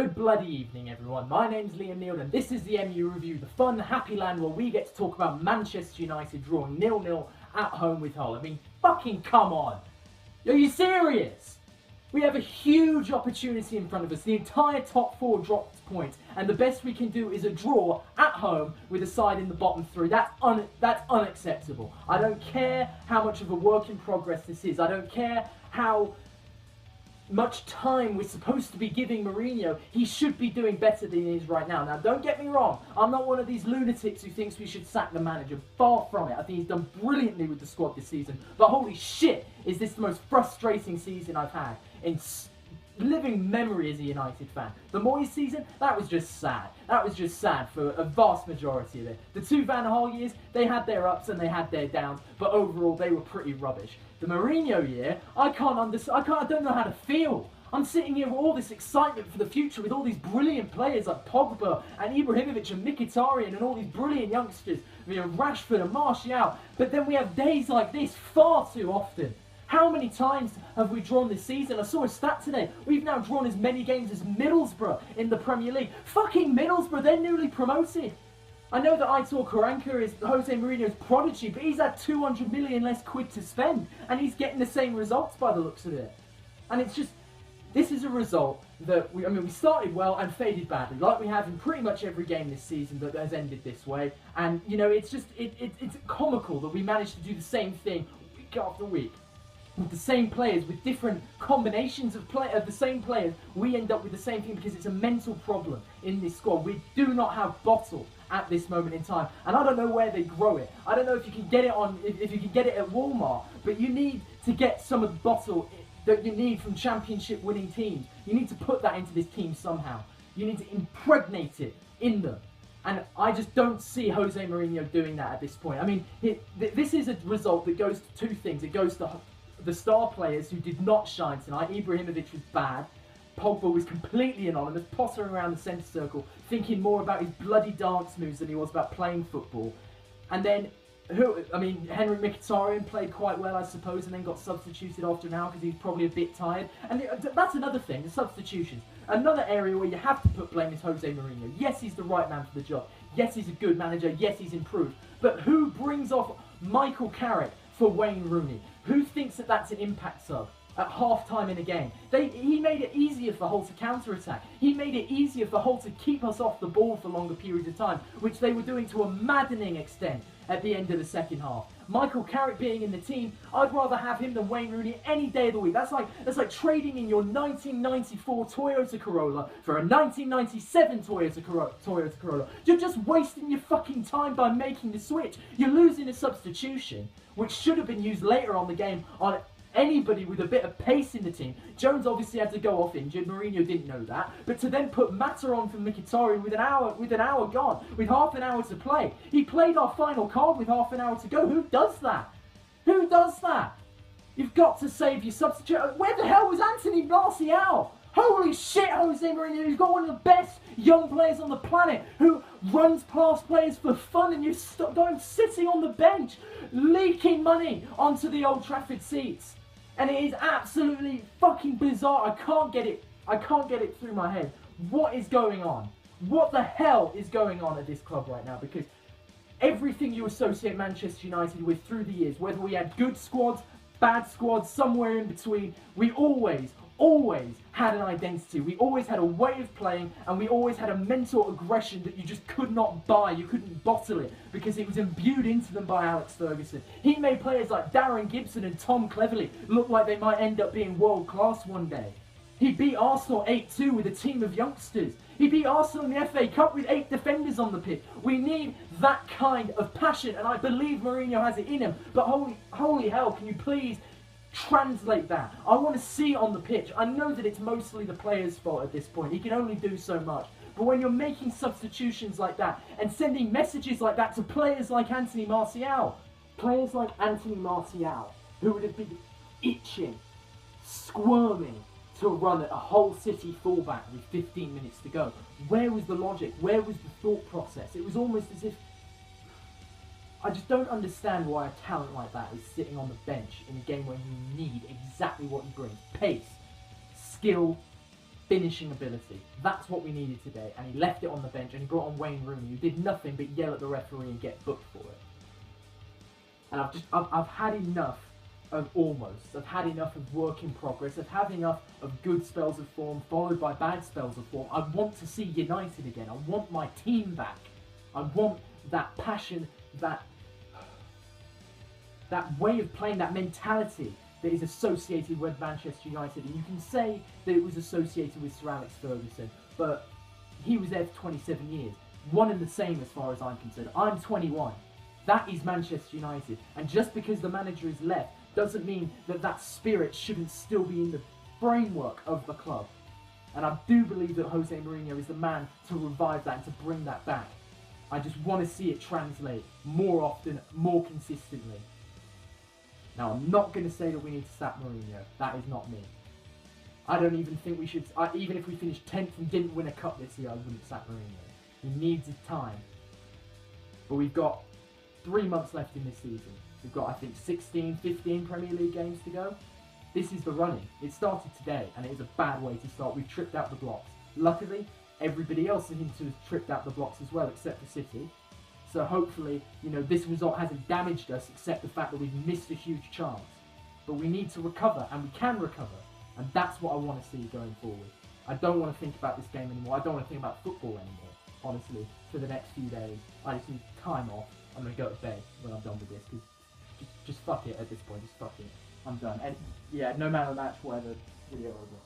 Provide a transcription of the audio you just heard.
Good bloody evening, everyone. My name's Liam Neal, and this is the MU Review, the fun, happy land where we get to talk about Manchester United drawing 0-0 at home with Hull. I mean, fucking come on. Are you serious? We have a huge opportunity in front of us. The entire top four dropped points, and the best we can do is a draw at home with a side in the bottom three. That's unacceptable. I don't care how much of a work in progress this is. I don't care how much time we're supposed to be giving Mourinho. He should be doing better than he is right now. Now, don't get me wrong. I'm not one of these lunatics who thinks we should sack the manager. Far from it. I think he's done brilliantly with the squad this season. But holy shit, is this the most frustrating season I've had in living memory as a United fan. The Moyes season, that was just sad. That was just sad for a vast majority of it. The two Van Gaal years, they had their ups and they had their downs, but overall they were pretty rubbish. The Mourinho year, I don't know how to feel. I'm sitting here with all this excitement for the future with all these brilliant players like Pogba and Ibrahimovic and Mkhitaryan and all these brilliant youngsters, Rashford and Martial. But then we have days like this far too often. How many times have we drawn this season? I saw a stat today. We've now drawn as many games as Middlesbrough in the Premier League. Fucking Middlesbrough, they're newly promoted. I know that Aitor Karanka is Jose Mourinho's prodigy, but he's had 200 million less quid to spend, and he's getting the same results by the looks of it. And it's just, this is a result that, we started well and faded badly, like we have in pretty much every game this season that has ended this way. And, it's just, it's comical that we managed to do the same thing week after week. With the same players, with different combinations of the same players, we end up with the same thing because it's a mental problem in this squad. We do not have bottle at this moment in time, and I don't know where they grow it. I don't know if you can get it if you can get it at Walmart, but you need to get some of the bottle that you need from championship winning teams. You need to put that into this team somehow. You need to impregnate it in them. And I just don't see Jose Mourinho doing that at this point. I mean, this is a result that goes to two things. It goes to the star players who did not shine tonight. Ibrahimovic was bad. Pogba was completely anonymous, pottering around the centre circle, thinking more about his bloody dance moves than he was about playing football. And then, Henry Mkhitaryan played quite well, I suppose, and then got substituted after an hour because he was probably a bit tired. And that's another thing, the substitutions. Another area where you have to put blame is Jose Mourinho. Yes, he's the right man for the job. Yes, he's a good manager. Yes, he's improved. But who brings off Michael Carrick for Wayne Rooney? Who thinks that that's an impact sub at half-time in a game? He made it easier for Hull to counter-attack. He made it easier for Hull to keep us off the ball for longer periods of time, which they were doing to a maddening extent at the end of the second half. Michael Carrick being in the team, I'd rather have him than Wayne Rooney any day of the week. That's like trading in your 1994 Toyota Corolla for a 1997 Toyota Corolla. You're just wasting your fucking time by making the switch. You're losing a substitution, which should have been used later on the game on anybody with a bit of pace in the team. Jones obviously had to go off injured. Mourinho didn't know that. But to then put Mata on for Mkhitaryan with an hour gone, with half an hour to play. He played our final card with half an hour to go. Who does that? Who does that? You've got to save your substitute. Where the hell was Anthony Martial? Holy shit, Jose Mourinho, you've got one of the best young players on the planet who runs past players for fun, and you're sitting on the bench, leaking money onto the Old Trafford seats. And it is absolutely fucking bizarre. I can't get it through my head. What is going on? What the hell is going on at this club right now? Because everything you associate Manchester United with through the years, whether we had good squads, bad squads, somewhere in between, we always had an identity. We always had a way of playing, and we always had a mental aggression that you just could not buy. You couldn't bottle it because it was imbued into them by Alex Ferguson. He made players like Darren Gibson and Tom Cleverley look like they might end up being world class one day. He beat Arsenal 8-2 with a team of youngsters. He beat Arsenal in the FA Cup with 8 defenders on the pitch. We need that kind of passion, and I believe Mourinho has it in him. But holy hell, can you please translate that? I want to see on the pitch. I know that it's mostly the player's fault at this point. He can only do so much. But when you're making substitutions like that and sending messages like that to players like Anthony Martial, who would have been itching, squirming to run at a Hull City fullback with 15 minutes to go. Where was the logic? Where was the thought process? It was almost as if I just don't understand why a talent like that is sitting on the bench in a game where you need exactly what he brings. Pace, skill, finishing ability. That's what we needed today, and he left it on the bench, and he brought on Wayne Rooney, who did nothing but yell at the referee and get booked for it. And I've had enough of almost. I've had enough of work in progress. I've had enough of good spells of form followed by bad spells of form. I want to see United again. I want my team back. I want that passion, that way of playing, that mentality that is associated with Manchester United. And you can say that it was associated with Sir Alex Ferguson, but he was there for 27 years. One and the same as far as I'm concerned. I'm 21. That is Manchester United. And just because the manager is left doesn't mean that that spirit shouldn't still be in the framework of the club. And I do believe that Jose Mourinho is the man to revive that and to bring that back. I just want to see it translate more often, more consistently. Now, I'm not going to say that we need to sack Mourinho. That is not me. I don't even think we should... even if we finished 10th and didn't win a cup this year, I wouldn't sack Mourinho. He needs his time. But we've got 3 months left in this season. We've got, I think, 16, 15 Premier League games to go. This is the running. It started today, and it is a bad way to start. We've tripped out the blocks. Luckily, everybody else seems to have tripped out the blocks as well, except for City. So hopefully, this result hasn't damaged us, except the fact that we've missed a huge chance. But we need to recover, and we can recover. And that's what I want to see going forward. I don't want to think about this game anymore. I don't want to think about football anymore, honestly, for the next few days. I just need time off. I'm going to go to bed when I'm done with this, because just fuck it at this point. Just fuck it. I'm done. And yeah, no matter the match, whatever, video over.